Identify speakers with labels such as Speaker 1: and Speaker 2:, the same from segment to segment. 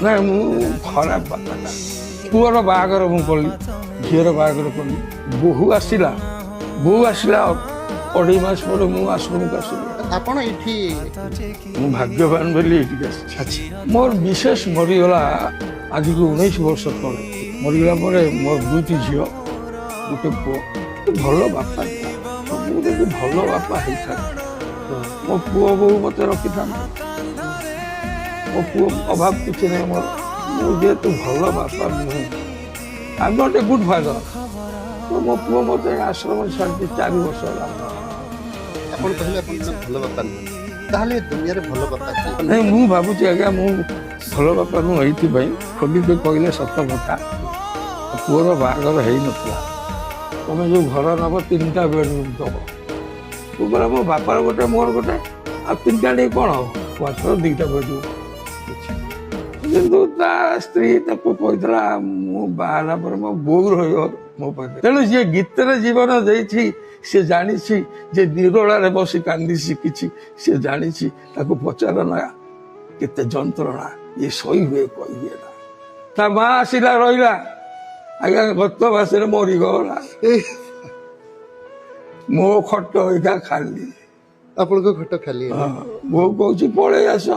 Speaker 1: ନାଇଁ ମୁଁ ଖରାପ ବାପାଟା ପୁଅର ବାହାଘର ମୁଁ କଲି, ଝିଅର ବାହାଘର କଲି, ବୋହୂ ଆସିଲା 2.5 ମାସ ପରେ ମୁଁ ଆଶ୍ରମକୁ ଆସିଲି।
Speaker 2: ଆପଣ ଏଇଠି
Speaker 1: ମୁଁ ଭାଗ୍ୟବାନ ବୋଲି ଏଇଠିକି ଆସିଛି। ମୋର ବିଶେଷ ମରିଗଲା ଆଜିକୁ 19 ବର୍ଷ ତଳେ। ମରିଗଲା ପରେ ମୋର 2ଟି ଝିଅ, ଗୋଟେ ପୁଅ। ଭଲ ବାପା ସବୁ ଯଦି ଭଲ ବାପା ହେଇଥାନ୍ତି ମୋ ପୁଅ ବୋହୂ ମତେ ରଖିଥାନ୍ତି। ମୋ ପୁଅ ଅଭାବ କିଛି ନାହିଁ ମୋର। ମୁଁ ଯେହେତୁ ଭଲ ବାପା ନୁହେଁ, I not a good father, ମୋ ପୁଅ ମତେ ଆଶ୍ରମ ଛାଡ଼ିଛି 4 ବର୍ଷ ହେଲା।
Speaker 2: ଆପଣ କହିଲେ ଆପଣ ଜଣେ ଭଲ ବାପା ନୁହେଁ, ତାହେଲେ ଦୁନିଆରେ ଭଲ ବାପା କିଏ?
Speaker 1: ନାଇଁ ମୁଁ ଭାବୁଛି ଆଜ୍ଞା ମୁଁ ଭଲ ବାପା ନୁହଁ ଏଇଥିପାଇଁ ଖୋଲିତେ କହିଲେ ସତ କଥା। ପୁଅର ବାହାଘର ହେଇନଥିଲା, ତମେ ଯୋଉ ଘର ନେବ 3ଟା ବେଡରୁମ୍ ଦବ। ତୁ କହିଲା ମୋ ବାପାର ଗୋଟେ ମୋର ଗୋଟେ, ଆଉ 3ଟା ନେଇ କ'ଣ ହବ? ମାତ୍ର 2ଟା ବେଡରୁମ୍। କିନ୍ତୁ ତା ସ୍ତ୍ରୀ ତାକୁ କହିଥିଲା ମୁଁ ବାହା ହେଲା ପରେ ମୋ ବୋଉ ରହିବ ମୋ ପାଖରେ। ତେଣୁ ଯିଏ ଗୀତରେ ଜୀବନ ଦେଇଛି ସେ ଜାଣିଛି, ଯେ ନିରୋଳାରେ ବସି କାନ୍ଦି ଶିଖିଛି ସେ ଜାଣିଛି। ତାକୁ ପଚାର ନା କେତେ ଯନ୍ତ୍ରଣା ଇଏ ସହି ହୁଏ କହି ହୁଏ ନା। ତା ମା ଆସିଲା ରହିଲା, ଆଜ୍ଞା ଗତ ମାସରେ ମରିଗଲା। ମୋ ଖଟ ଏଇଟା ଖାଲି।
Speaker 2: ଆପଣଙ୍କ ଘଟ ଖାଲି?
Speaker 1: ବୋଉ କହୁଛି ପଳେଇ ଆସ।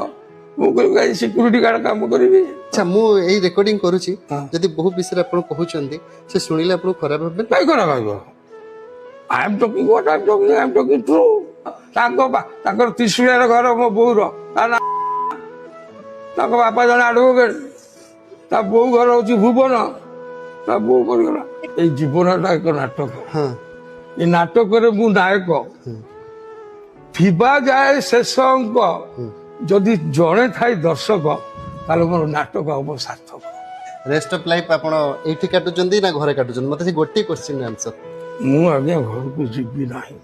Speaker 1: ମୁଁ କହିବି ଆଜି ସିକ୍ୟୁରିଟି ଗାର୍ଡ କାମ କରିବି।
Speaker 2: ଆଚ୍ଛା, ମୁଁ ଏଇ ରେକର୍ଡିଂ କରୁଛି, ଯଦି ବହୁ ବିଷୟରେ ଆପଣ କହୁଛନ୍ତି ସେ ଶୁଣିଲେ ଆପଣଙ୍କୁ ଖରାପ ଭାବେ?
Speaker 1: କାଇଁ ଖରାପ ଭାବିବ? I am talking what I am talking, I am talking true. ତାଙ୍କର ତ୍ରିଶୂଳିଆର ଘର ମୋ ବୋଉର, ତାଙ୍କ ବାପା ଜଣେ ଆଡଭୋକେଟ, ତା ବୋଉ ଘର ହଉଛି ଭୁବନ। ତା ବୋଉ କରିଗଲା। ଏଇ ଜୀବନଟା ଏକ ନାଟକ। ଏ ନାଟକରେ ମୁଁ ନାୟକ। ଥିବା ଯାଏ ଶେଷ ଅଙ୍କ। ଯଦି ଜଣେ ଥାଏ ଦର୍ଶକ ତାହେଲେ ମୋର ନାଟକ ହବ ସାର୍ଥକ।
Speaker 2: ରେଷ୍ଟ ଅଫ୍ ଲାଇଫ୍ ଆପଣ ଏଇଠି କାଟୁଛନ୍ତି ନା ଘରେ କାଟୁଛନ୍ତି? ମତେ ସେ ଗୋଟିଏ କ୍ୱେଶ୍ଚିନ୍ ଆନ୍ସର।
Speaker 1: ମୁଁ ଆଜ୍ଞା ଘରକୁ ଯିବି ନାହିଁ।